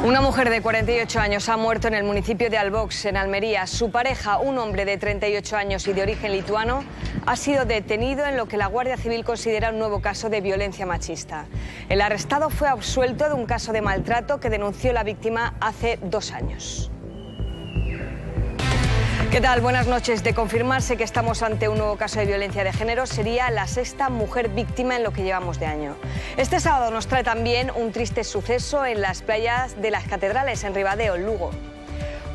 Una mujer de 48 años ha muerto en el municipio de Albox, en Almería. Su pareja, un hombre de 38 años y de origen lituano, ha sido detenido en lo que la Guardia Civil considera un nuevo caso de violencia machista. El arrestado fue absuelto de un caso de maltrato que denunció la víctima hace 2 años. ¿Qué tal? Buenas noches. De confirmarse que estamos ante un nuevo caso de violencia de género, sería la 6ª mujer víctima en lo que llevamos de año. Este sábado nos trae también un triste suceso en las playas de las Catedrales, en Ribadeo, en Lugo.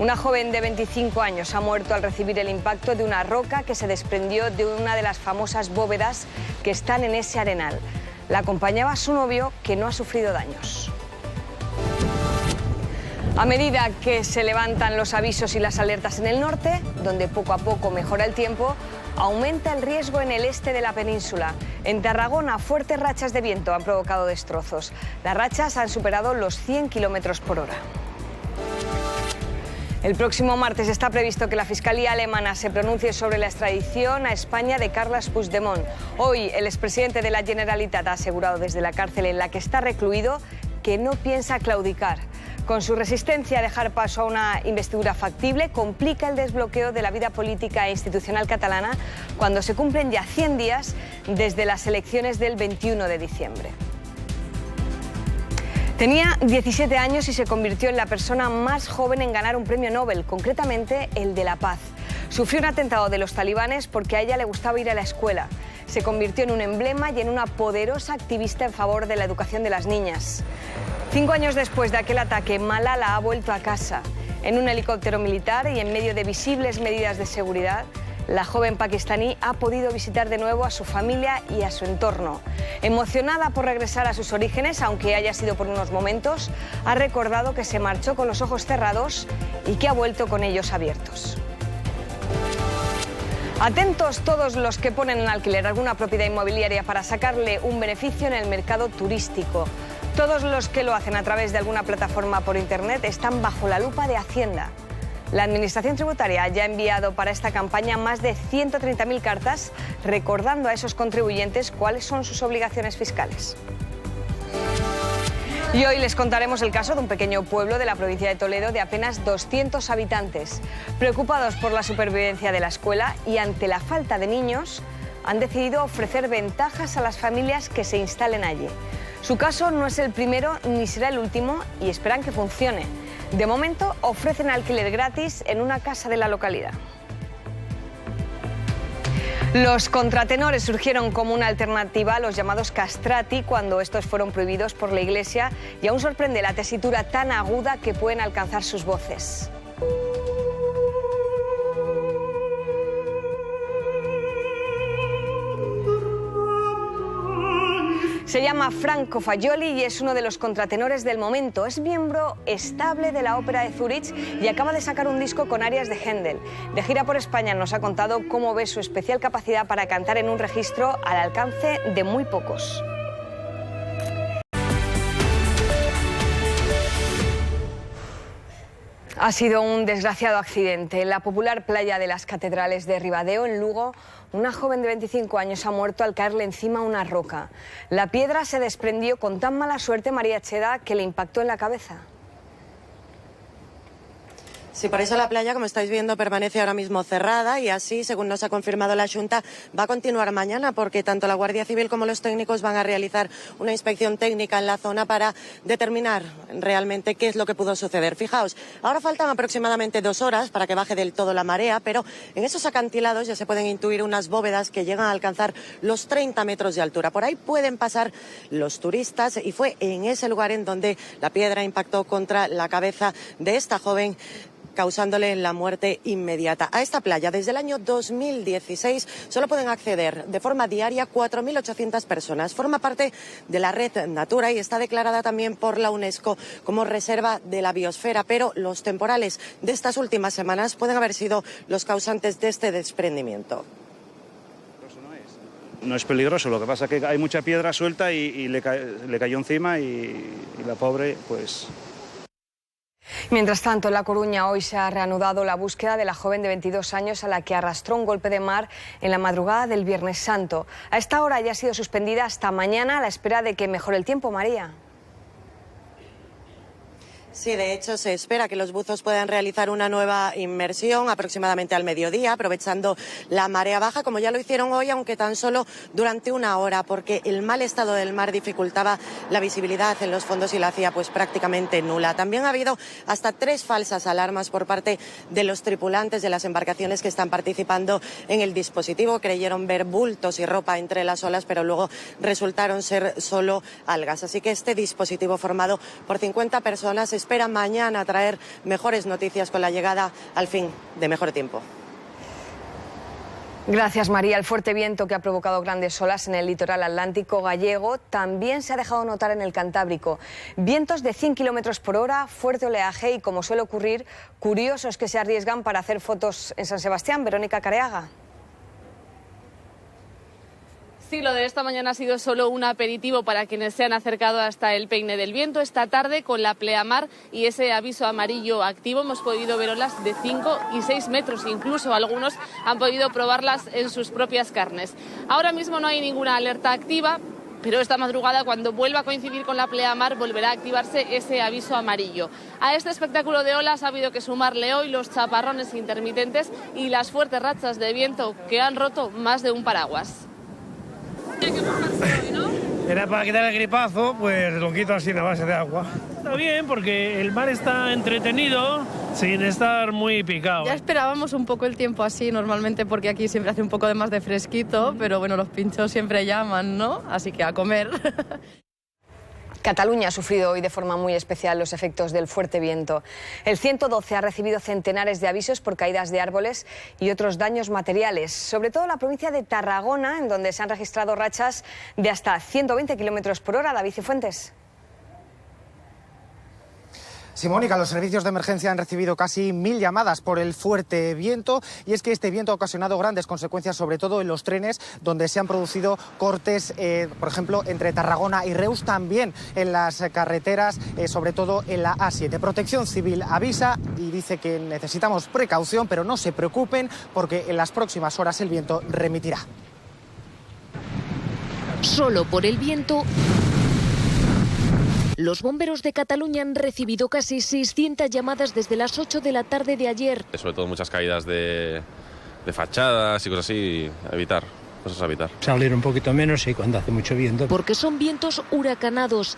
Una joven de 25 años ha muerto al recibir el impacto de una roca que se desprendió de una de las famosas bóvedas que están en ese arenal. La acompañaba su novio, que no ha sufrido daños. A medida que se levantan los avisos y las alertas en el norte, donde poco a poco mejora el tiempo, aumenta el riesgo en el este de la península. En Tarragona, fuertes rachas de viento han provocado destrozos. Las rachas han superado los 100 km/h. El próximo martes está previsto que la Fiscalía alemana se pronuncie sobre la extradición a España de Carles Puigdemont. Hoy, el expresidente de la Generalitat ha asegurado desde la cárcel en la que está recluido que no piensa claudicar. Con su resistencia a dejar paso a una investidura factible, complica el desbloqueo de la vida política e institucional catalana cuando se cumplen ya 100 días desde las elecciones del 21 de diciembre. Tenía 17 años y se convirtió en la persona más joven en ganar un premio Nobel, concretamente el de la paz. Sufrió un atentado de los talibanes porque a ella le gustaba ir a la escuela. Se convirtió en un emblema y en una poderosa activista en favor de la educación de las niñas. 5 años después de aquel ataque, Malala ha vuelto a casa. En un helicóptero militar y en medio de visibles medidas de seguridad, la joven pakistaní ha podido visitar de nuevo a su familia y a su entorno. Emocionada por regresar a sus orígenes, aunque haya sido por unos momentos, ha recordado que se marchó con los ojos cerrados y que ha vuelto con ellos abiertos. Atentos todos los que ponen en alquiler alguna propiedad inmobiliaria para sacarle un beneficio en el mercado turístico. Todos los que lo hacen a través de alguna plataforma por internet están bajo la lupa de Hacienda. La Administración Tributaria ya ha enviado para esta campaña más de 130.000 cartas recordando a esos contribuyentes cuáles son sus obligaciones fiscales. Y hoy les contaremos el caso de un pequeño pueblo de la provincia de Toledo de apenas 200 habitantes. Preocupados por la supervivencia de la escuela y ante la falta de niños, han decidido ofrecer ventajas a las familias que se instalen allí. Su caso no es el primero ni será el último y esperan que funcione. De momento ofrecen alquiler gratis en una casa de la localidad. Los contratenores surgieron como una alternativa a los llamados castrati cuando estos fueron prohibidos por la Iglesia y aún sorprende la tesitura tan aguda que pueden alcanzar sus voces. Se llama Franco Fagioli y es uno de los contratenores del momento. Es miembro estable de la Ópera de Zúrich y acaba de sacar un disco con arias de Händel. De gira por España nos ha contado cómo ve su especial capacidad para cantar en un registro al alcance de muy pocos. Ha sido un desgraciado accidente. En la popular playa de las Catedrales de Ribadeo, en Lugo, una joven de 25 años ha muerto al caerle encima una roca. La piedra se desprendió con tan mala suerte, María Cheda, que le impactó en la cabeza. Sí, por eso la playa, como estáis viendo, permanece ahora mismo cerrada y así, según nos ha confirmado la Xunta, va a continuar mañana porque tanto la Guardia Civil como los técnicos van a realizar una inspección técnica en la zona para determinar realmente qué es lo que pudo suceder. Fijaos, ahora faltan aproximadamente 2 horas para que baje del todo la marea, pero en esos acantilados ya se pueden intuir unas bóvedas que llegan a alcanzar los 30 metros de altura. Por ahí pueden pasar los turistas y fue en ese lugar en donde la piedra impactó contra la cabeza de esta joven, causándole la muerte inmediata. A esta playa, desde el año 2016, solo pueden acceder de forma diaria 4.800 personas. Forma parte de la red Natura y está declarada también por la UNESCO como reserva de la biosfera, pero los temporales de estas últimas semanas pueden haber sido los causantes de este desprendimiento. No es peligroso, lo que pasa es que hay mucha piedra suelta y le cayó encima y la pobre, pues... Mientras tanto, en La Coruña hoy se ha reanudado la búsqueda de la joven de 22 años a la que arrastró un golpe de mar en la madrugada del Viernes Santo. A esta hora ya ha sido suspendida hasta mañana a la espera de que mejore el tiempo, María. Sí, de hecho se espera que los buzos puedan realizar una nueva inmersión aproximadamente al mediodía, aprovechando la marea baja, como ya lo hicieron hoy, aunque tan solo durante una hora, porque el mal estado del mar dificultaba la visibilidad en los fondos y la hacía pues prácticamente nula. También ha habido hasta 3 falsas alarmas por parte de los tripulantes de las embarcaciones que están participando en el dispositivo. Creyeron ver bultos y ropa entre las olas, pero luego resultaron ser solo algas. Así que este dispositivo, formado por 50 personas, espera mañana traer mejores noticias con la llegada al fin de mejor tiempo. Gracias, María. El fuerte viento que ha provocado grandes olas en el litoral atlántico gallego también se ha dejado notar en el Cantábrico. Vientos de 100 kilómetros por hora, fuerte oleaje y, como suele ocurrir, curiosos que se arriesgan para hacer fotos en San Sebastián. Verónica Careaga. Sí, lo de esta mañana ha sido solo un aperitivo para quienes se han acercado hasta el Peine del Viento. Esta tarde, con la pleamar y ese aviso amarillo activo, hemos podido ver olas de 5 y 6 metros. Incluso algunos han podido probarlas en sus propias carnes. Ahora mismo no hay ninguna alerta activa, pero esta madrugada, cuando vuelva a coincidir con la pleamar, volverá a activarse ese aviso amarillo. A este espectáculo de olas ha habido que sumarle hoy los chaparrones intermitentes y las fuertes rachas de viento que han roto más de un paraguas. Era para quitar el gripazo, pues lo quito así a base de agua. Está bien porque el mar está entretenido sin estar muy picado. Ya esperábamos un poco el tiempo así normalmente, porque aquí siempre hace un poco de más de fresquito, pero bueno, los pinchos siempre llaman, ¿no? Así que a comer. Cataluña ha sufrido hoy de forma muy especial los efectos del fuerte viento. El 112 ha recibido centenares de avisos por caídas de árboles y otros daños materiales, sobre todo en la provincia de Tarragona, en donde se han registrado rachas de hasta 120 kilómetros por hora. David Cifuentes. Sí, Mónica, los servicios de emergencia han recibido casi 1000 llamadas por el fuerte viento, y es que este viento ha ocasionado grandes consecuencias, sobre todo en los trenes, donde se han producido cortes, por ejemplo, entre Tarragona y Reus, también en las carreteras, sobre todo en la A7. Protección Civil avisa y dice que necesitamos precaución, pero no se preocupen porque en las próximas horas el viento remitirá. Solo por el viento, los bomberos de Cataluña han recibido casi 600 llamadas desde las 8 de la tarde de ayer. Sobre todo muchas caídas de fachadas y cosas así, cosas a evitar. Salir un poquito menos y cuando hace mucho viento. Porque son vientos huracanados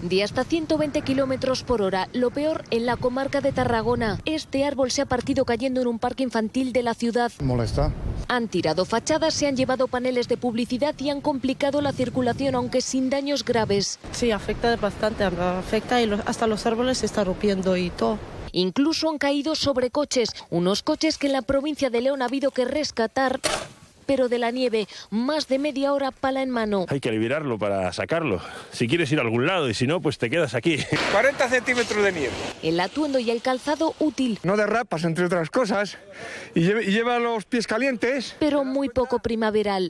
de hasta 120 kilómetros por hora. Lo peor en la comarca de Tarragona. Este árbol se ha partido cayendo en un parque infantil de la ciudad. Molesta. Han tirado fachadas, se han llevado paneles de publicidad y han complicado la circulación, aunque sin daños graves. Sí, afecta bastante, afecta y hasta los árboles se están rompiendo y todo. Incluso han caído sobre coches, unos coches que en la provincia de León ha habido que rescatar, pero de la nieve, más de media hora pala en mano. Hay que liberarlo para sacarlo. Si quieres ir a algún lado y si no, pues te quedas aquí. 40 centímetros de nieve. El atuendo y el calzado útil. No derrapas, entre otras cosas, y lleva los pies calientes. Pero muy poco primaveral.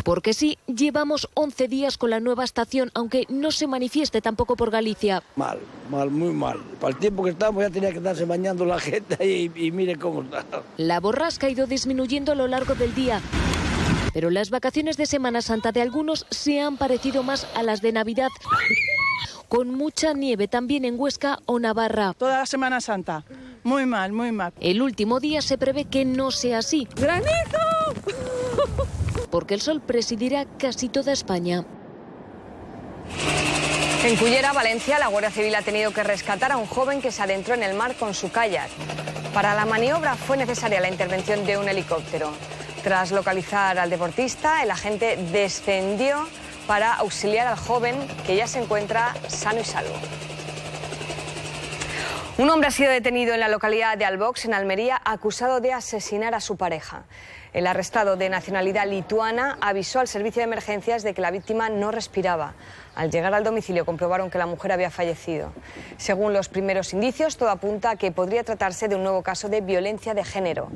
Porque sí, llevamos 11 días con la nueva estación, aunque no se manifieste tampoco por Galicia. Mal, muy mal. Para el tiempo que estamos ya tenía que estarse bañando la gente y mire cómo está. La borrasca ha ido disminuyendo a lo largo del día, pero las vacaciones de Semana Santa de algunos se han parecido más a las de Navidad, con mucha nieve también en Huesca o Navarra. Toda la Semana Santa, muy mal, muy mal. El último día se prevé que no sea así. ¡Granizo! Porque el sol presidirá casi toda España. En Cullera, Valencia, la Guardia Civil ha tenido que rescatar a un joven que se adentró en el mar con su kayak. Para la maniobra fue necesaria la intervención de un helicóptero. Tras localizar al deportista, el agente descendió para auxiliar al joven, que ya se encuentra sano y salvo. Un hombre ha sido detenido en la localidad de Albox, en Almería, acusado de asesinar a su pareja. El arrestado, de nacionalidad lituana, avisó al servicio de emergencias de que la víctima no respiraba. Al llegar al domicilio comprobaron que la mujer había fallecido. Según los primeros indicios, todo apunta a que podría tratarse de un nuevo caso de violencia de género.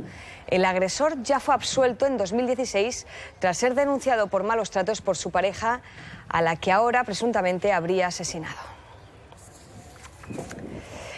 El agresor ya fue absuelto en 2016 tras ser denunciado por malos tratos por su pareja, a la que ahora presuntamente habría asesinado.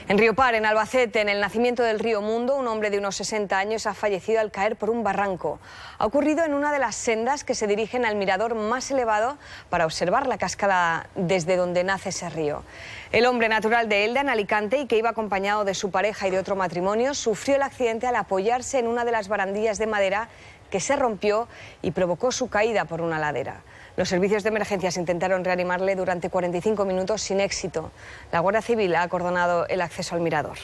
En Riopar, en Albacete, en el nacimiento del río Mundo, un hombre de unos 60 años ha fallecido al caer por un barranco. Ha ocurrido en una de las sendas que se dirigen al mirador más elevado para observar la cascada desde donde nace ese río. El hombre natural de Elda, en Alicante, y que iba acompañado de su pareja y de otro matrimonio, sufrió el accidente al apoyarse en una de las barandillas de madera que se rompió y provocó su caída por una ladera. Los servicios de emergencias intentaron reanimarle durante 45 minutos sin éxito. La Guardia Civil ha acordonado el acceso al mirador.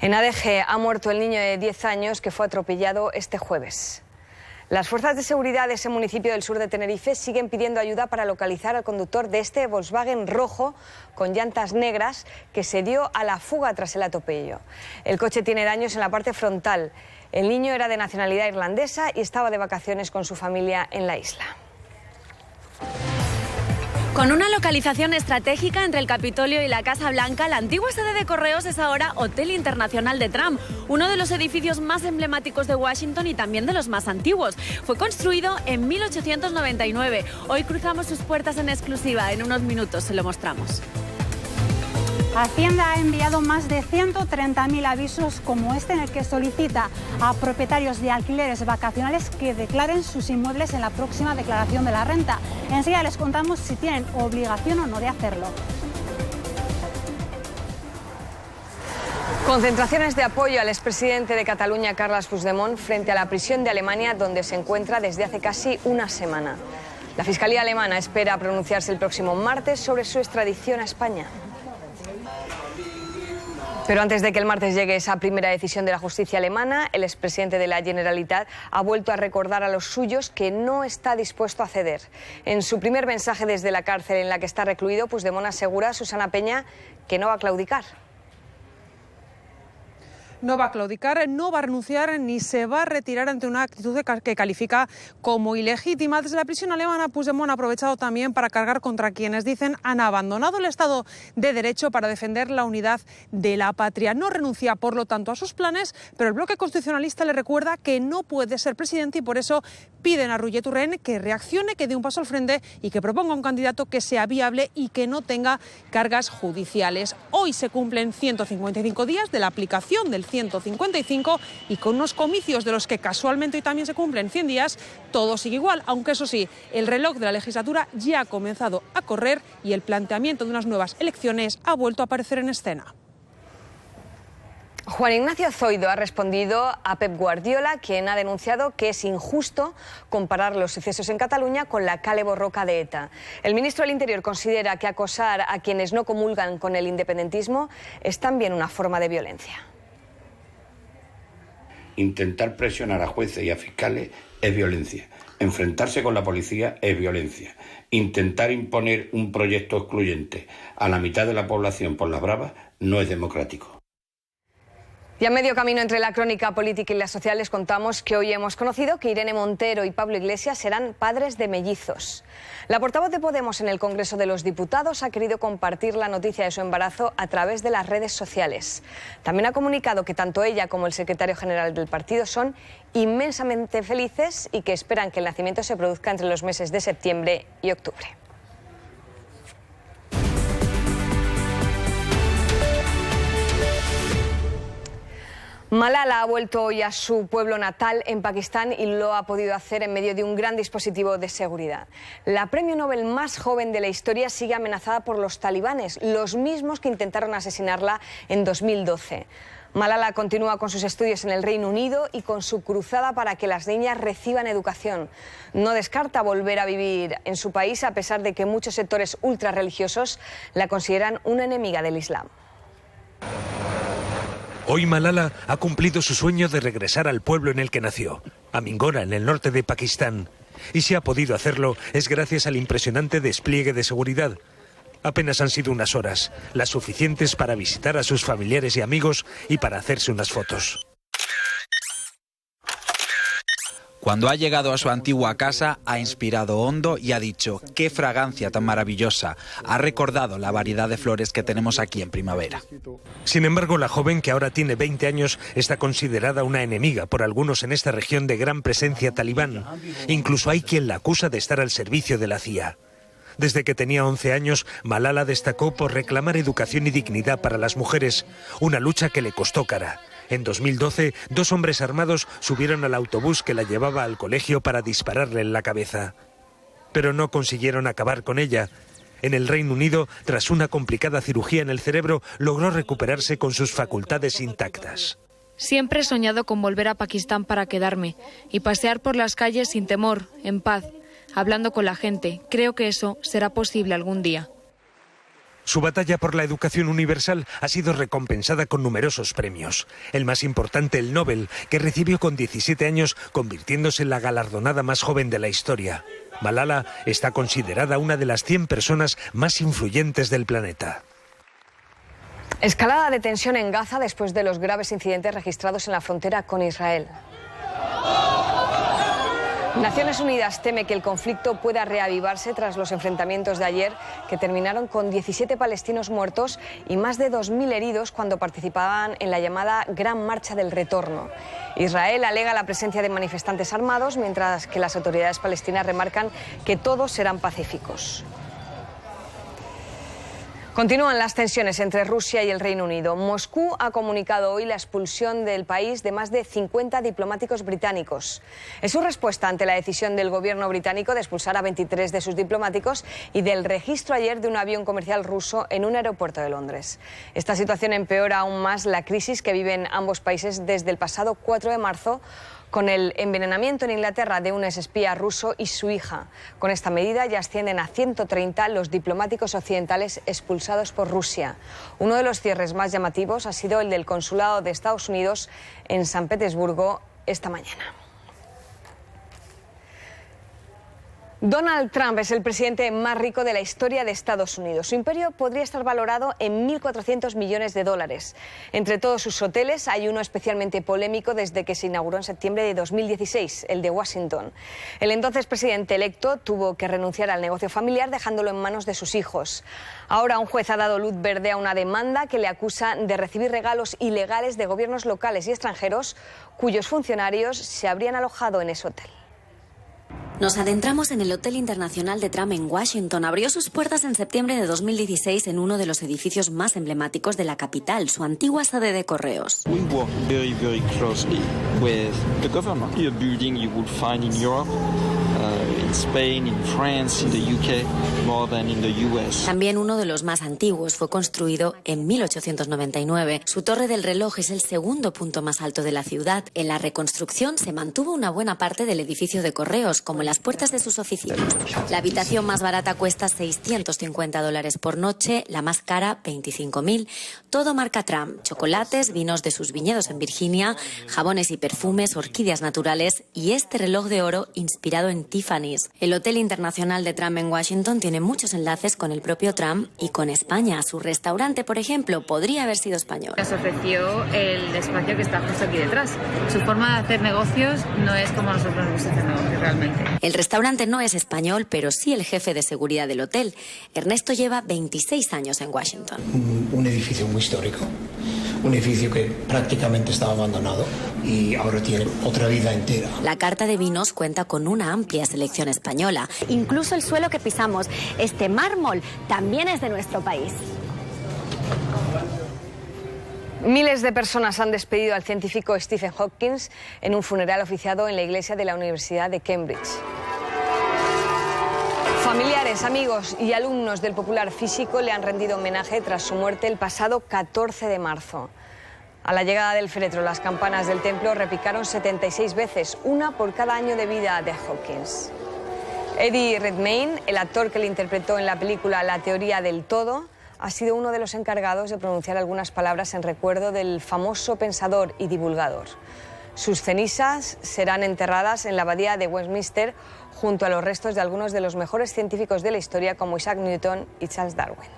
En Adeje ha muerto el niño de 10 años que fue atropellado este jueves. Las fuerzas de seguridad de ese municipio del sur de Tenerife siguen pidiendo ayuda para localizar al conductor de este Volkswagen rojo con llantas negras que se dio a la fuga tras el atropello. El coche tiene daños en la parte frontal. El niño era de nacionalidad irlandesa y estaba de vacaciones con su familia en la isla. Con una localización estratégica entre el Capitolio y la Casa Blanca, la antigua sede de Correos es ahora Hotel Internacional de Trump, uno de los edificios más emblemáticos de Washington y también de los más antiguos. Fue construido en 1899. Hoy cruzamos sus puertas en exclusiva. En unos minutos se lo mostramos. Hacienda ha enviado más de 130.000 avisos como este, en el que solicita a propietarios de alquileres vacacionales que declaren sus inmuebles en la próxima declaración de la renta. Enseguida les contamos si tienen obligación o no de hacerlo. Concentraciones de apoyo al expresidente de Cataluña, Carles Puigdemont, frente a la prisión de Alemania, donde se encuentra desde hace casi una semana. La Fiscalía alemana espera pronunciarse el próximo martes sobre su extradición a España. Pero antes de que el martes llegue esa primera decisión de la justicia alemana, el expresidente de la Generalitat ha vuelto a recordar a los suyos que no está dispuesto a ceder. En su primer mensaje desde la cárcel en la que está recluido, Puigdemont asegura a Susana Peña que no va a claudicar. No va a claudicar, no va a renunciar ni se va a retirar ante una actitud que califica como ilegítima. Desde la prisión alemana, Puigdemont ha aprovechado también para cargar contra quienes dicen han abandonado el Estado de Derecho para defender la unidad de la patria. No renuncia, por lo tanto, a sus planes, pero el bloque constitucionalista le recuerda que no puede ser presidente y por eso piden a Roger Torrent que reaccione, que dé un paso al frente y que proponga un candidato que sea viable y que no tenga cargas judiciales. Hoy se cumplen 155 días de la aplicación del 155 y con unos comicios de los que casualmente hoy también se cumplen 100 días, todo sigue igual, aunque eso sí, el reloj de la legislatura ya ha comenzado a correr y el planteamiento de unas nuevas elecciones ha vuelto a aparecer en escena. Juan Ignacio Zoido ha respondido a Pep Guardiola, quien ha denunciado que es injusto comparar los sucesos en Cataluña con la Kale Borroka de ETA. El ministro del Interior considera que acosar a quienes no comulgan con el independentismo es también una forma de violencia. Intentar presionar a jueces y a fiscales es violencia. Enfrentarse con la policía es violencia. Intentar imponer un proyecto excluyente a la mitad de la población por las bravas no es democrático. Y a medio camino entre la crónica política y la social les contamos que hoy hemos conocido que Irene Montero y Pablo Iglesias serán padres de mellizos. La portavoz de Podemos en el Congreso de los Diputados ha querido compartir la noticia de su embarazo a través de las redes sociales. También ha comunicado que tanto ella como el secretario general del partido son inmensamente felices y que esperan que el nacimiento se produzca entre los meses de septiembre y octubre. Malala ha vuelto hoy a su pueblo natal en Pakistán y lo ha podido hacer en medio de un gran dispositivo de seguridad. La premio Nobel más joven de la historia sigue amenazada por los talibanes, los mismos que intentaron asesinarla en 2012. Malala continúa con sus estudios en el Reino Unido y con su cruzada para que las niñas reciban educación. No descarta volver a vivir en su país a pesar de que muchos sectores ultrarreligiosos la consideran una enemiga del Islam. Hoy Malala ha cumplido su sueño de regresar al pueblo en el que nació, a Mingora, en el norte de Pakistán. Y si ha podido hacerlo es gracias al impresionante despliegue de seguridad. Apenas han sido unas horas, las suficientes para visitar a sus familiares y amigos y para hacerse unas fotos. Cuando ha llegado a su antigua casa, ha inspirado hondo y ha dicho: ¡qué fragancia tan maravillosa! Ha recordado la variedad de flores que tenemos aquí en primavera. Sin embargo, la joven, que ahora tiene 20 años, está considerada una enemiga por algunos en esta región de gran presencia talibán. Incluso hay quien la acusa de estar al servicio de la CIA. Desde que tenía 11 años, Malala destacó por reclamar educación y dignidad para las mujeres, una lucha que le costó cara. En 2012, 2 hombres armados subieron al autobús que la llevaba al colegio para dispararle en la cabeza. Pero no consiguieron acabar con ella. En el Reino Unido, tras una complicada cirugía en el cerebro, logró recuperarse con sus facultades intactas. Siempre he soñado con volver a Pakistán para quedarme y pasear por las calles sin temor, en paz, hablando con la gente. Creo que eso será posible algún día. Su batalla por la educación universal ha sido recompensada con numerosos premios. El más importante, el Nobel, que recibió con 17 años, convirtiéndose en la galardonada más joven de la historia. Malala está considerada una de las 100 personas más influyentes del planeta. Escalada de tensión en Gaza después de los graves incidentes registrados en la frontera con Israel. Naciones Unidas teme que el conflicto pueda reavivarse tras los enfrentamientos de ayer, que terminaron con 17 palestinos muertos y más de 2.000 heridos cuando participaban en la llamada Gran Marcha del Retorno. Israel alega la presencia de manifestantes armados, mientras que las autoridades palestinas remarcan que todos serán pacíficos. Continúan las tensiones entre Rusia y el Reino Unido. Moscú ha comunicado hoy la expulsión del país de más de 50 diplomáticos británicos. Es su respuesta ante la decisión del gobierno británico de expulsar a 23 de sus diplomáticos y del registro ayer de un avión comercial ruso en un aeropuerto de Londres. Esta situación empeora aún más la crisis que viven ambos países desde el pasado 4 de marzo, con el envenenamiento en Inglaterra de un exespía ruso y su hija. Con esta medida ya ascienden a 130 los diplomáticos occidentales expulsados por Rusia. Uno de los cierres más llamativos ha sido el del consulado de Estados Unidos en San Petersburgo esta mañana. Donald Trump es el presidente más rico de la historia de Estados Unidos. Su imperio podría estar valorado en 1.400 millones de dólares. Entre todos sus hoteles hay uno especialmente polémico desde que se inauguró en septiembre de 2016, el de Washington. El entonces presidente electo tuvo que renunciar al negocio familiar dejándolo en manos de sus hijos. Ahora un juez ha dado luz verde a una demanda que le acusa de recibir regalos ilegales de gobiernos locales y extranjeros cuyos funcionarios se habrían alojado en ese hotel. Nos adentramos en el Hotel Internacional de Trump en Washington. Abrió sus puertas en septiembre de 2016 en uno de los edificios más emblemáticos de la capital, su antigua sede de correos. We work very, very closely with the government. A building you would find in Europe, in Spain, in France, in the UK, more than in the US. También uno de los más antiguos, fue construido en 1899. Su torre del reloj es el segundo punto más alto de la ciudad. En la reconstrucción se mantuvo una buena parte del edificio de correos, como las puertas de sus oficinas. La habitación más barata cuesta $650 por noche, la más cara $25.000. Todo marca Trump: chocolates, vinos de sus viñedos en Virginia, jabones y perfumes, orquídeas naturales y este reloj de oro inspirado en Tiffany's. El Hotel Internacional de Trump en Washington tiene muchos enlaces con el propio Trump y con España. Su restaurante, por ejemplo, podría haber sido español. Nos ofreció el espacio que está justo aquí detrás. Su forma de hacer negocios no es como nosotros nos gusta hacer negocios realmente. El restaurante no es español, pero sí el jefe de seguridad del hotel. Ernesto lleva 26 años en Washington. Un edificio muy histórico, un edificio que prácticamente estaba abandonado y ahora tiene otra vida entera. La carta de vinos cuenta con una amplia selección española. Incluso el suelo que pisamos, este mármol, también es de nuestro país. Miles de personas han despedido al científico Stephen Hawking en un funeral oficiado en la iglesia de la Universidad de Cambridge. Familiares, amigos y alumnos del popular físico le han rendido homenaje tras su muerte el pasado 14 de marzo. A la llegada del féretro, las campanas del templo repicaron 76 veces, una por cada año de vida de Hawking. Eddie Redmayne, el actor que le interpretó en la película La teoría del todo, ha sido uno de los encargados de pronunciar algunas palabras en recuerdo del famoso pensador y divulgador. Sus cenizas serán enterradas en la abadía de Westminster junto a los restos de algunos de los mejores científicos de la historia como Isaac Newton y Charles Darwin.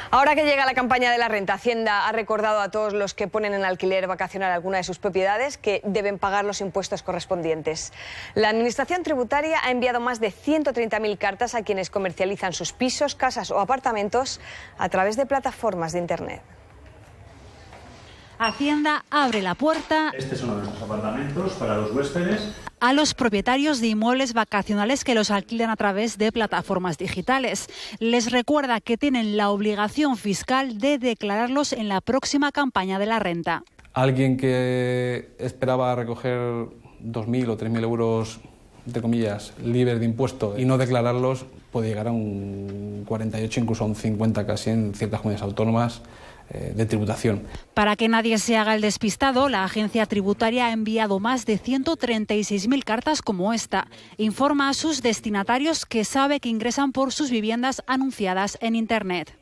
Ahora que llega la campaña de la renta, Hacienda ha recordado a todos los que ponen en alquiler vacacional alguna de sus propiedades que deben pagar los impuestos correspondientes. La Administración Tributaria ha enviado más de 130.000 cartas a quienes comercializan sus pisos, casas o apartamentos a través de plataformas de Internet. Hacienda abre la puerta. Este es uno de nuestros apartamentos para los huéspedes. A los propietarios de inmuebles vacacionales que los alquilan a través de plataformas digitales. Les recuerda que tienen la obligación fiscal de declararlos en la próxima campaña de la renta. Alguien que esperaba recoger 2.000 o 3.000 euros, entre comillas, libres de impuestos y no declararlos, puede llegar a un 48, incluso a un 50 casi en ciertas comunidades autónomas de tributación. Para que nadie se haga el despistado, la agencia tributaria ha enviado más de 136.000 cartas como esta. Informa a sus destinatarios que sabe que ingresan por sus viviendas anunciadas en Internet.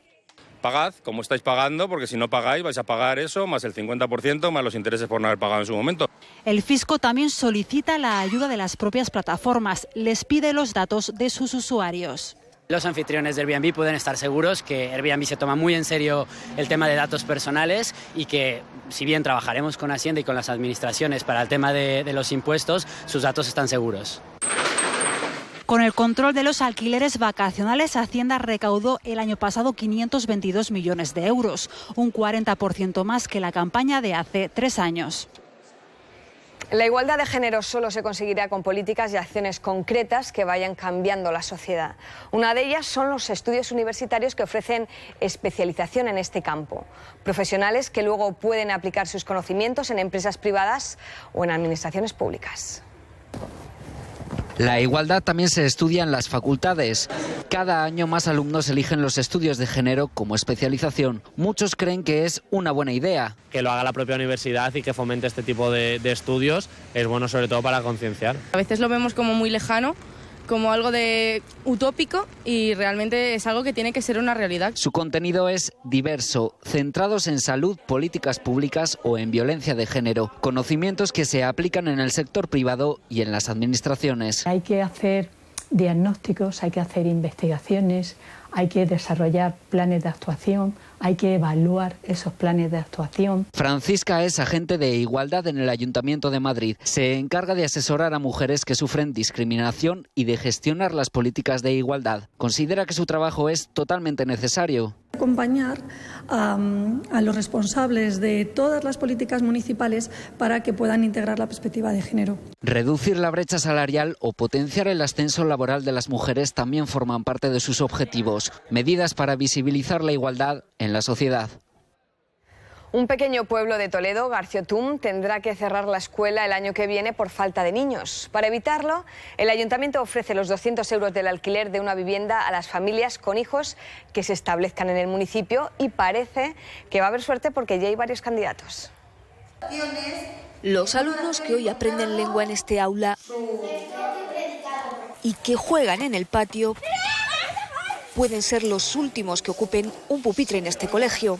Pagad como estáis pagando, porque si no pagáis vais a pagar eso, más el 50%, más los intereses por no haber pagado en su momento. El fisco también solicita la ayuda de las propias plataformas. Les pide los datos de sus usuarios. Los anfitriones de Airbnb pueden estar seguros que Airbnb se toma muy en serio el tema de datos personales y que, si bien trabajaremos con Hacienda y con las administraciones para el tema de los impuestos, sus datos están seguros. Con el control de los alquileres vacacionales, Hacienda recaudó el año pasado 522 millones de euros, un 40% más que la campaña de hace 3 años. La igualdad de género solo se conseguirá con políticas y acciones concretas que vayan cambiando la sociedad. Una de ellas son los estudios universitarios que ofrecen especialización en este campo. Profesionales que luego pueden aplicar sus conocimientos en empresas privadas o en administraciones públicas. La igualdad también se estudia en las facultades. Cada año más alumnos eligen los estudios de género como especialización. Muchos creen que es una buena idea. Que lo haga la propia universidad y que fomente este tipo de estudios es bueno, sobre todo para concienciar. A veces lo vemos como muy lejano, como algo de utópico, y realmente es algo que tiene que ser una realidad. Su contenido es diverso, centrados en salud, políticas públicas o en violencia de género, conocimientos que se aplican en el sector privado y en las administraciones. Hay que hacer diagnósticos, hay que hacer investigaciones, hay que desarrollar planes de actuación, hay que evaluar esos planes de actuación. Francisca es agente de igualdad en el Ayuntamiento de Madrid. Se encarga de asesorar a mujeres que sufren discriminación y de gestionar las políticas de igualdad. Considera que su trabajo es totalmente necesario. Acompañar a los responsables de todas las políticas municipales para que puedan integrar la perspectiva de género. Reducir la brecha salarial o potenciar el ascenso laboral de las mujeres también forman parte de sus objetivos. Medidas para visibilizar la igualdad en la sociedad. Un pequeño pueblo de Toledo, Garciotum, tendrá que cerrar la escuela el año que viene por falta de niños. Para evitarlo, el ayuntamiento ofrece los 200 euros del alquiler de una vivienda a las familias con hijos que se establezcan en el municipio, y parece que va a haber suerte porque ya hay varios candidatos. Los alumnos que hoy aprenden lengua en este aula y que juegan en el patio pueden ser los últimos que ocupen un pupitre en este colegio.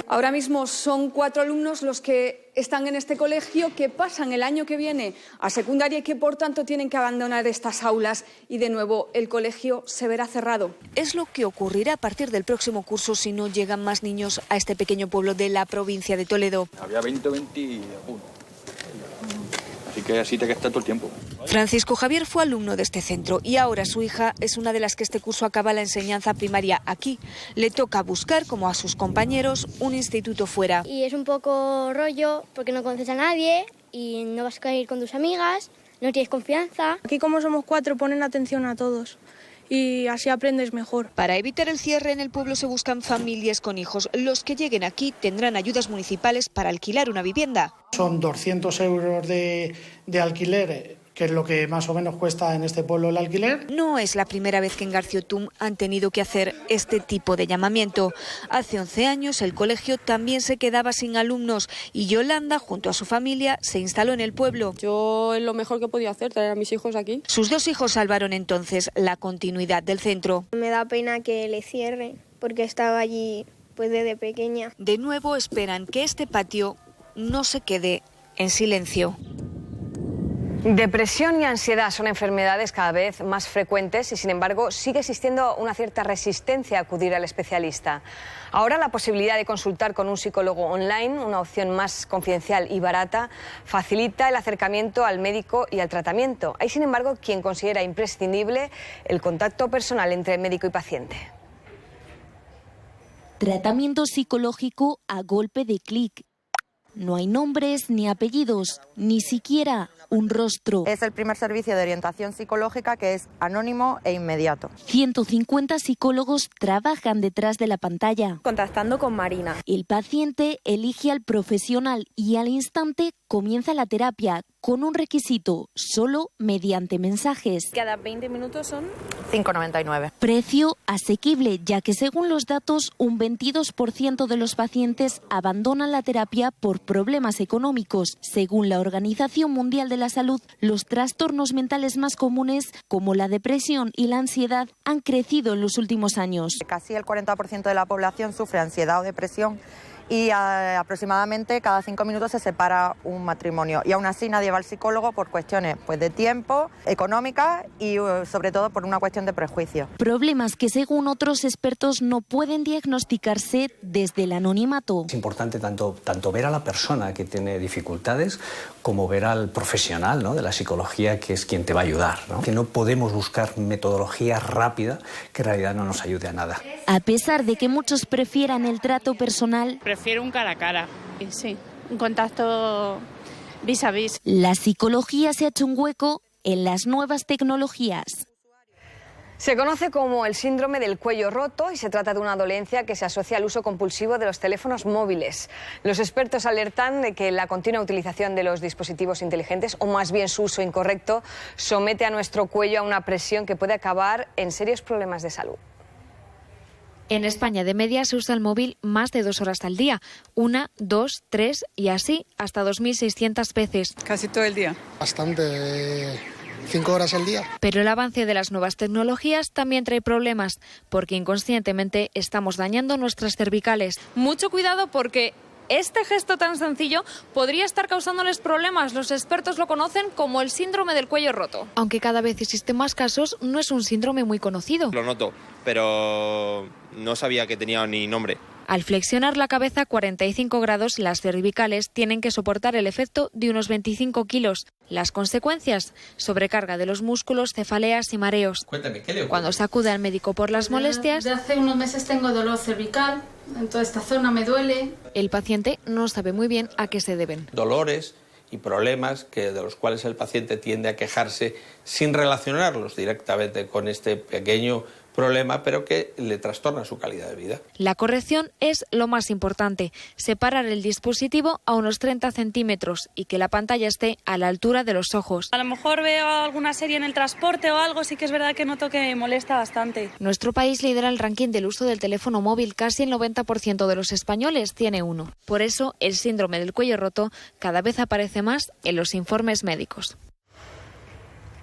Ahora mismo son 4 alumnos los que están en este colegio, que pasan el año que viene a secundaria y que por tanto tienen que abandonar estas aulas, y de nuevo el colegio se verá cerrado. Es lo que ocurrirá a partir del próximo curso si no llegan más niños a este pequeño pueblo de la provincia de Toledo. Había 20 o 21. Así que así te queda todo el tiempo. Francisco Javier fue alumno de este centro y ahora su hija es una de las que este curso acaba la enseñanza primaria aquí. Le toca buscar, como a sus compañeros, un instituto fuera. Y es un poco rollo porque no conoces a nadie y no vas a ir con tus amigas, no tienes confianza. Aquí, como somos 4, ponen atención a todos y así aprendes mejor. Para evitar el cierre en el pueblo se buscan familias con hijos. Los que lleguen aquí tendrán ayudas municipales para alquilar una vivienda. Son 200 euros de alquiler, que es lo que más o menos cuesta en este pueblo el alquiler. No es la primera vez que en Garciotum han tenido que hacer este tipo de llamamiento. Hace 11 años el colegio también se quedaba sin alumnos y Yolanda, junto a su familia, se instaló en el pueblo. Yo es lo mejor que podía hacer, traer a mis hijos aquí. Sus 2 hijos salvaron entonces la continuidad del centro. Me da pena que le cierre porque estaba allí pues desde pequeña. De nuevo esperan que este patio no se quede en silencio. Depresión y ansiedad son enfermedades cada vez más frecuentes y, sin embargo, sigue existiendo una cierta resistencia a acudir al especialista. Ahora la posibilidad de consultar con un psicólogo online, una opción más confidencial y barata, facilita el acercamiento al médico y al tratamiento. Hay, sin embargo, quien considera imprescindible el contacto personal entre médico y paciente. Tratamiento psicológico a golpe de clic. No hay nombres ni apellidos, ni siquiera un rostro. Es el primer servicio de orientación psicológica que es anónimo e inmediato. 150 psicólogos trabajan detrás de la pantalla. Contactando con Marina. El paciente elige al profesional y al instante comienza la terapia con un requisito, solo mediante mensajes. Cada 20 minutos son 5,99. Precio asequible, ya que según los datos, un 22% de los pacientes abandonan la terapia por problemas económicos. Según la Organización Mundial de la Salud, los trastornos mentales más comunes, como la depresión y la ansiedad, han crecido en los últimos años. Casi el 40% de la población sufre ansiedad o depresión y aproximadamente cada 5 minutos se separa un matrimonio. Y aún así nadie va al psicólogo por cuestiones de tiempo, económicas y sobre todo por una cuestión de prejuicio. Problemas que según otros expertos no pueden diagnosticarse desde el anonimato. Es importante tanto ver a la persona que tiene dificultades como ver al profesional, ¿no?, de la psicología, que es quien te va a ayudar, ¿no? Que no podemos buscar metodología rápida que en realidad no nos ayude a nada. A pesar de que muchos prefieran el trato personal, prefiero un cara a cara. Sí, un contacto vis a vis. La psicología se ha hecho un hueco en las nuevas tecnologías. Se conoce como el síndrome del cuello roto y se trata de una dolencia que se asocia al uso compulsivo de los teléfonos móviles. Los expertos alertan de que la continua utilización de los dispositivos inteligentes, o más bien su uso incorrecto, somete a nuestro cuello a una presión que puede acabar en serios problemas de salud. En España, de media, se usa el móvil más de 2 horas al día. 1, 2, 3 y así hasta 2.600 veces. Casi todo el día. Bastante, 5 horas al día. Pero el avance de las nuevas tecnologías también trae problemas, porque inconscientemente estamos dañando nuestras cervicales. Mucho cuidado porque este gesto tan sencillo podría estar causándoles problemas. Los expertos lo conocen como el síndrome del cuello roto. Aunque cada vez existen más casos, no es un síndrome muy conocido. Lo noto, pero no sabía que tenía ni nombre. Al flexionar la cabeza 45 grados, las cervicales tienen que soportar el efecto de unos 25 kilos. Las consecuencias: sobrecarga de los músculos, cefaleas y mareos. Cuéntame, ¿qué le ocurre? Cuando se acude al médico por las molestias... De hace unos meses tengo dolor cervical, en toda esta zona me duele. El paciente no sabe muy bien a qué se deben. Dolores y problemas de los cuales el paciente tiende a quejarse sin relacionarlos directamente con este pequeño problema, pero que le trastorna su calidad de vida. La corrección es lo más importante: separar el dispositivo a unos 30 centímetros y que la pantalla esté a la altura de los ojos. A lo mejor veo alguna serie en el transporte o algo, sí que es verdad que noto que me molesta bastante. Nuestro país lidera el ranking del uso del teléfono móvil. Casi el 90% de los españoles tiene uno. Por eso, el síndrome del cuello roto cada vez aparece más en los informes médicos.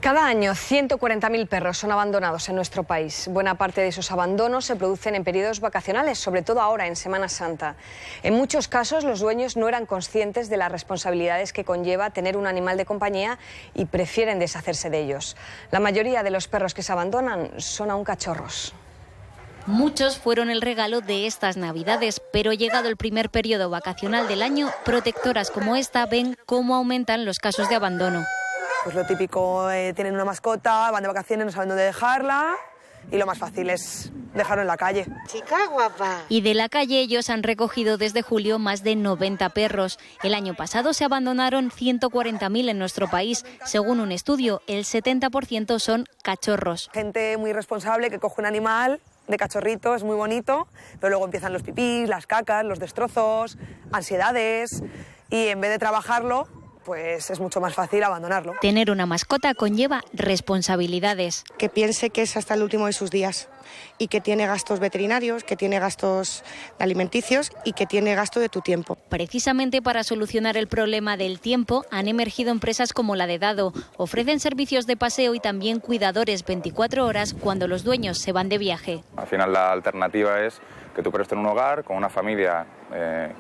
Cada año 140.000 perros son abandonados en nuestro país. Buena parte de esos abandonos se producen en periodos vacacionales, sobre todo ahora en Semana Santa. En muchos casos los dueños no eran conscientes de las responsabilidades que conlleva tener un animal de compañía y prefieren deshacerse de ellos. La mayoría de los perros que se abandonan son aún cachorros. Muchos fueron el regalo de estas Navidades, pero llegado el primer periodo vacacional del año, protectoras como esta ven cómo aumentan los casos de abandono. Pues lo típico, tienen una mascota, van de vacaciones, no saben dónde dejarla y lo más fácil es dejarlo en la calle. Chica guapa. Y de la calle ellos han recogido desde julio más de 90 perros. El año pasado se abandonaron 140.000 en nuestro país. Según un estudio, el 70% son cachorros. Gente muy responsable que coge un animal de cachorrito, es muy bonito, pero luego empiezan los pipís, las cacas, los destrozos, ansiedades y en vez de trabajarlo, pues es mucho más fácil abandonarlo. Tener una mascota conlleva responsabilidades. Que piense que es hasta el último de sus días y que tiene gastos veterinarios, que tiene gastos alimenticios y que tiene gasto de tu tiempo. Precisamente para solucionar el problema del tiempo han emergido empresas como la de Dado. Ofrecen servicios de paseo y también cuidadores 24 horas cuando los dueños se van de viaje. Al final la alternativa es que tu perro esté en un hogar con una familia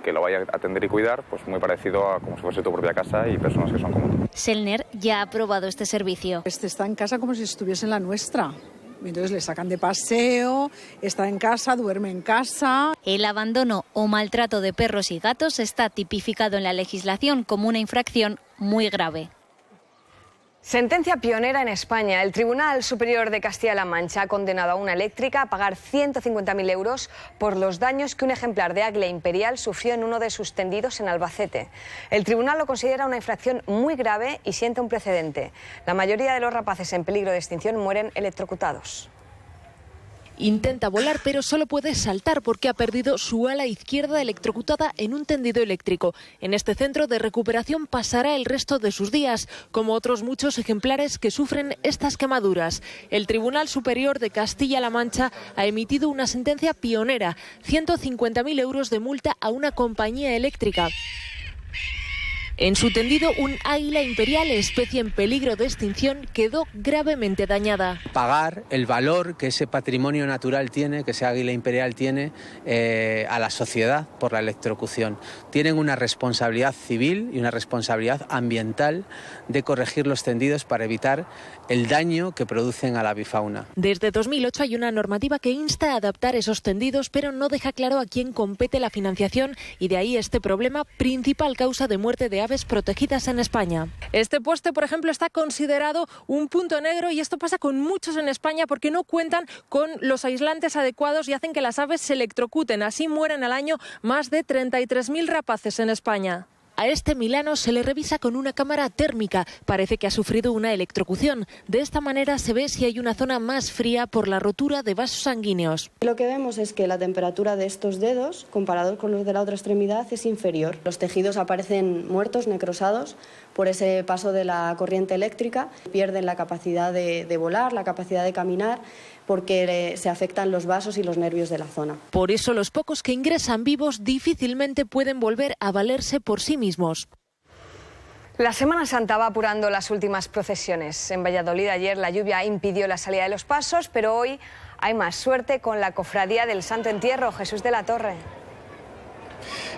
que lo vaya a atender y cuidar, pues muy parecido a como si fuese tu propia casa y personas que son como tú. Selner ya ha probado este servicio. Está en casa como si estuviese en la nuestra. Entonces le sacan de paseo, está en casa, duerme en casa. El abandono o maltrato de perros y gatos está tipificado en la legislación como una infracción muy grave. Sentencia pionera en España. El Tribunal Superior de Castilla-La Mancha ha condenado a una eléctrica a pagar 150.000 euros por los daños que un ejemplar de águila imperial sufrió en uno de sus tendidos en Albacete. El tribunal lo considera una infracción muy grave y sienta un precedente. La mayoría de los rapaces en peligro de extinción mueren electrocutados. Intenta volar, pero solo puede saltar porque ha perdido su ala izquierda electrocutada en un tendido eléctrico. En este centro de recuperación pasará el resto de sus días, como otros muchos ejemplares que sufren estas quemaduras. El Tribunal Superior de Castilla-La Mancha ha emitido una sentencia pionera: 150.000 euros de multa a una compañía eléctrica. En su tendido, un águila imperial, especie en peligro de extinción, quedó gravemente dañada. Pagar el valor que ese patrimonio natural tiene, que ese águila imperial tiene, a la sociedad por la electrocución. Tienen una responsabilidad civil y una responsabilidad ambiental de corregir los tendidos para evitar el daño que producen a la avifauna. Desde 2008 hay una normativa que insta a adaptar esos tendidos, pero no deja claro a quién compete la financiación, y de ahí este problema, principal causa de muerte de aves protegidas en España. Este poste, por ejemplo, está considerado un punto negro, y esto pasa con muchos en España porque no cuentan con los aislantes adecuados y hacen que las aves se electrocuten. Así mueren al año más de 33.000 rapaces en España. A este milano se le revisa con una cámara térmica. Parece que ha sufrido una electrocución. De esta manera se ve si hay una zona más fría por la rotura de vasos sanguíneos. Lo que vemos es que la temperatura de estos dedos, comparados con los de la otra extremidad, es inferior. Los tejidos aparecen muertos, necrosados, por ese paso de la corriente eléctrica. Pierden la capacidad de volar, la capacidad de caminar, porque se afectan los vasos y los nervios de la zona. Por eso los pocos que ingresan vivos difícilmente pueden volver a valerse por sí mismos. La Semana Santa va apurando las últimas procesiones. En Valladolid ayer la lluvia impidió la salida de los pasos, pero hoy hay más suerte con la cofradía del Santo Entierro. Jesús de la Torre.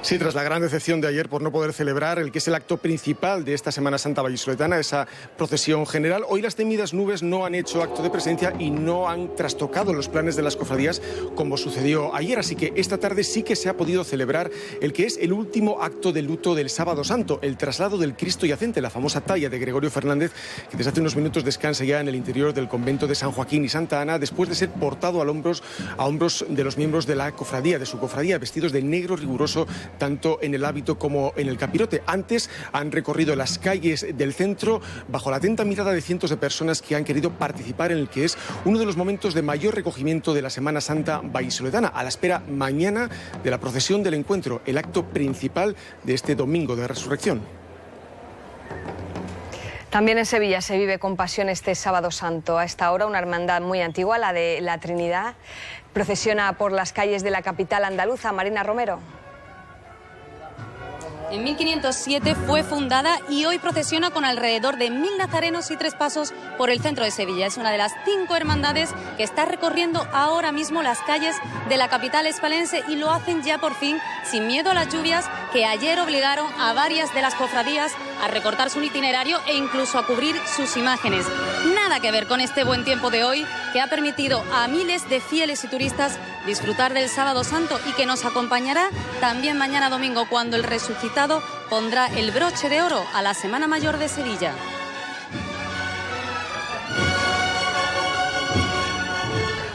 Sí, tras la gran decepción de ayer por no poder celebrar el que es el acto principal de esta Semana Santa vallisoletana, esa procesión general, hoy las temidas nubes no han hecho acto de presencia y no han trastocado los planes de las cofradías como sucedió ayer. Así que esta tarde sí que se ha podido celebrar el que es el último acto de luto del Sábado Santo, el traslado del Cristo yacente, la famosa talla de Gregorio Fernández, que desde hace unos minutos descansa ya en el interior del convento de San Joaquín y Santa Ana, después de ser portado a hombros de los miembros de la cofradía, de su cofradía, vestidos de negro riguroso, tanto en el hábito como en el capirote. Antes han recorrido las calles del centro bajo la atenta mirada de cientos de personas que han querido participar en el que es uno de los momentos de mayor recogimiento de la Semana Santa vallisoletana, a la espera mañana de la procesión del encuentro, el acto principal de este domingo de resurrección. También en Sevilla se vive con pasión este Sábado Santo. A esta hora una hermandad muy antigua, la de la Trinidad, procesiona por las calles de la capital andaluza. Marina Romero. En 1507 fue fundada y hoy procesiona con alrededor de 1.000 nazarenos y 3 pasos por el centro de Sevilla. Es una de las 5 hermandades que está recorriendo ahora mismo las calles de la capital hispalense, y lo hacen ya por fin sin miedo a las lluvias que ayer obligaron a varias de las cofradías a recortar su itinerario e incluso a cubrir sus imágenes. Nada que ver con este buen tiempo de hoy, que ha permitido a miles de fieles y turistas disfrutar del Sábado Santo y que nos acompañará también mañana domingo, cuando el resucitado pondrá el broche de oro a la Semana Mayor de Sevilla.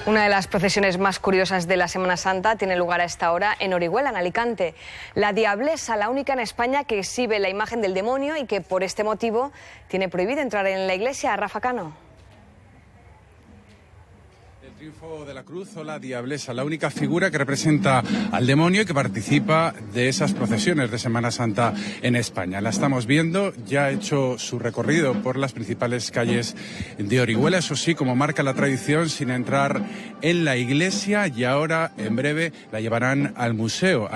Una de las procesiones más curiosas de la Semana Santa tiene lugar a esta hora en Orihuela, en Alicante. La Diablesa, la única en España que exhibe la imagen del demonio y que por este motivo tiene prohibido entrar en la iglesia. Rafa Cano. El triunfo de la cruz o la Diablesa, la única figura que representa al demonio y que participa de esas procesiones de Semana Santa en España. La estamos viendo, ya ha hecho su recorrido por las principales calles de Orihuela, eso sí, como marca la tradición, sin entrar en la iglesia, y ahora en breve la llevarán al museo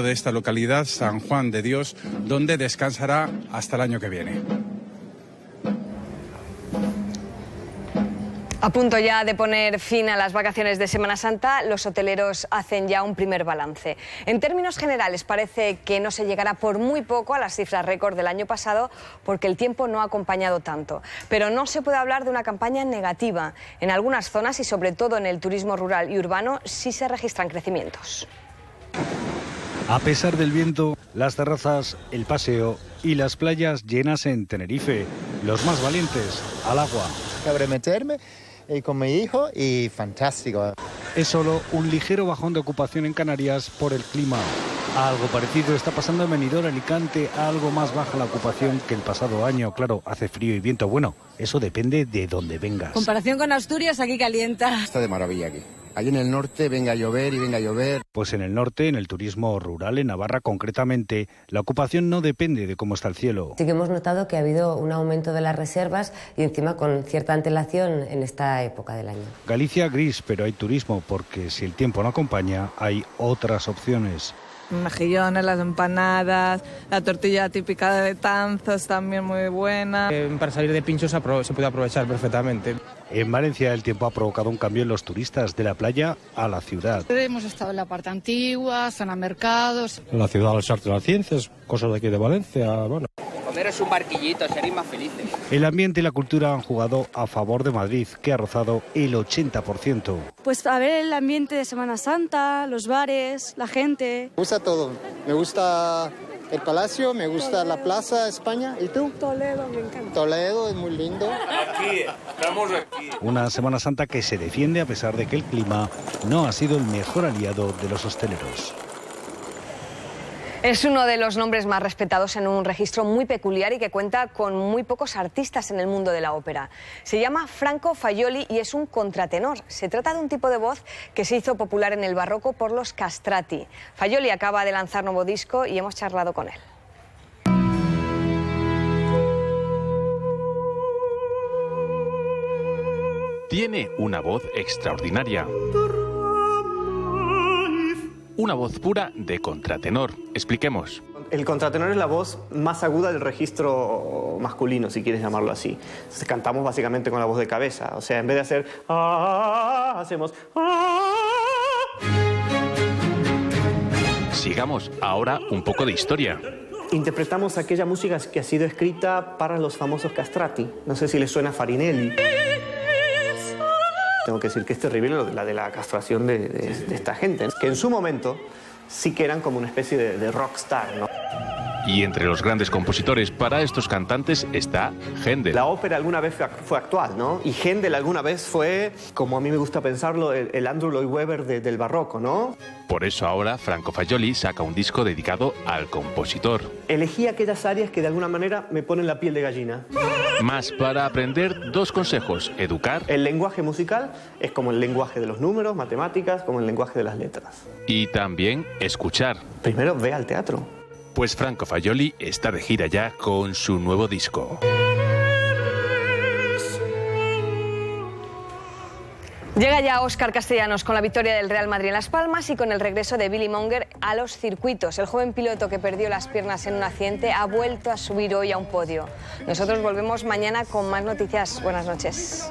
de esta localidad, San Juan de Dios, donde descansará hasta el año que viene. A punto ya de poner fin a las vacaciones de Semana Santa, los hoteleros hacen ya un primer balance. En términos generales parece que no se llegará por muy poco a las cifras récord del año pasado, porque el tiempo no ha acompañado tanto. Pero no se puede hablar de una campaña negativa. En algunas zonas y sobre todo en el turismo rural y urbano sí se registran crecimientos. A pesar del viento, las terrazas, el paseo y las playas llenas en Tenerife. Los más valientes, al agua. Cabré meterme con mi hijo y fantástico. Es solo un ligero bajón de ocupación en Canarias por el clima. Algo parecido está pasando en Benidorm, Alicante, algo más baja la ocupación que el pasado año. Claro, hace frío y viento. Bueno, eso depende de dónde vengas. Comparación con Asturias, aquí calienta. Está de maravilla aquí. Allí en el norte venga a llover y venga a llover. Pues en el norte, en el turismo rural, en Navarra concretamente, la ocupación no depende de cómo está el cielo. Sí que hemos notado que ha habido un aumento de las reservas y encima con cierta antelación en esta época del año. Galicia gris, pero hay turismo porque si el tiempo no acompaña, hay otras opciones. Mejillones, las empanadas, la tortilla típica de Betanzos también muy buena. Para salir de Pinchos se puede aprovechar perfectamente. En Valencia el tiempo ha provocado un cambio en los turistas de la playa a la ciudad. Hemos estado en la parte antigua, zona mercados. La ciudad de las artes y las ciencias, cosas de aquí de Valencia, bueno. Comeros un barquillito, seréis más felices. El ambiente y la cultura han jugado a favor de Madrid, que ha rozado el 80%. Pues a ver el ambiente de Semana Santa, los bares, la gente. Me gusta todo. Me gusta el Palacio, me gusta la Plaza España. ¿Y tú? Toledo, me encanta. Toledo es muy lindo. Estamos aquí. Una Semana Santa que se defiende a pesar de que el clima no ha sido el mejor aliado de los hosteleros. Es uno de los nombres más respetados en un registro muy peculiar y que cuenta con muy pocos artistas en el mundo de la ópera. Se llama Franco Fagioli y es un contratenor. Se trata de un tipo de voz que se hizo popular en el barroco por los castrati. Fagioli acaba de lanzar nuevo disco y hemos charlado con él. Tiene una voz extraordinaria. Una voz pura de contratenor. Expliquemos. El contratenor es la voz más aguda del registro masculino, si quieres llamarlo así. Entonces, cantamos básicamente con la voz de cabeza. O sea, en vez de hacer hacemos Sigamos ahora un poco de historia. Interpretamos aquella música que ha sido escrita para los famosos castrati. No sé si les suena Farinelli. Tengo que decir que es terrible la de la castración de esta gente, que en su momento sí que eran como una especie de rockstar, ¿no? Y entre los grandes compositores para estos cantantes está Händel. La ópera alguna vez fue actual, ¿no? Y Händel alguna vez fue, como a mí me gusta pensarlo, el Andrew Lloyd Webber del barroco, ¿no? Por eso ahora Franco Fagioli saca un disco dedicado al compositor. Elegí aquellas áreas que de alguna manera me ponen la piel de gallina. Más para aprender dos consejos. Educar. El lenguaje musical es como el lenguaje de los números, matemáticas, como el lenguaje de las letras. Y también escuchar. Primero ve al teatro. Pues Franco Fagioli está de gira ya con su nuevo disco. Llega ya Óscar Castellanos con la victoria del Real Madrid en Las Palmas y con el regreso de Billy Monger a los circuitos. El joven piloto que perdió las piernas en un accidente ha vuelto a subir hoy a un podio. Nosotros volvemos mañana con más noticias. Buenas noches.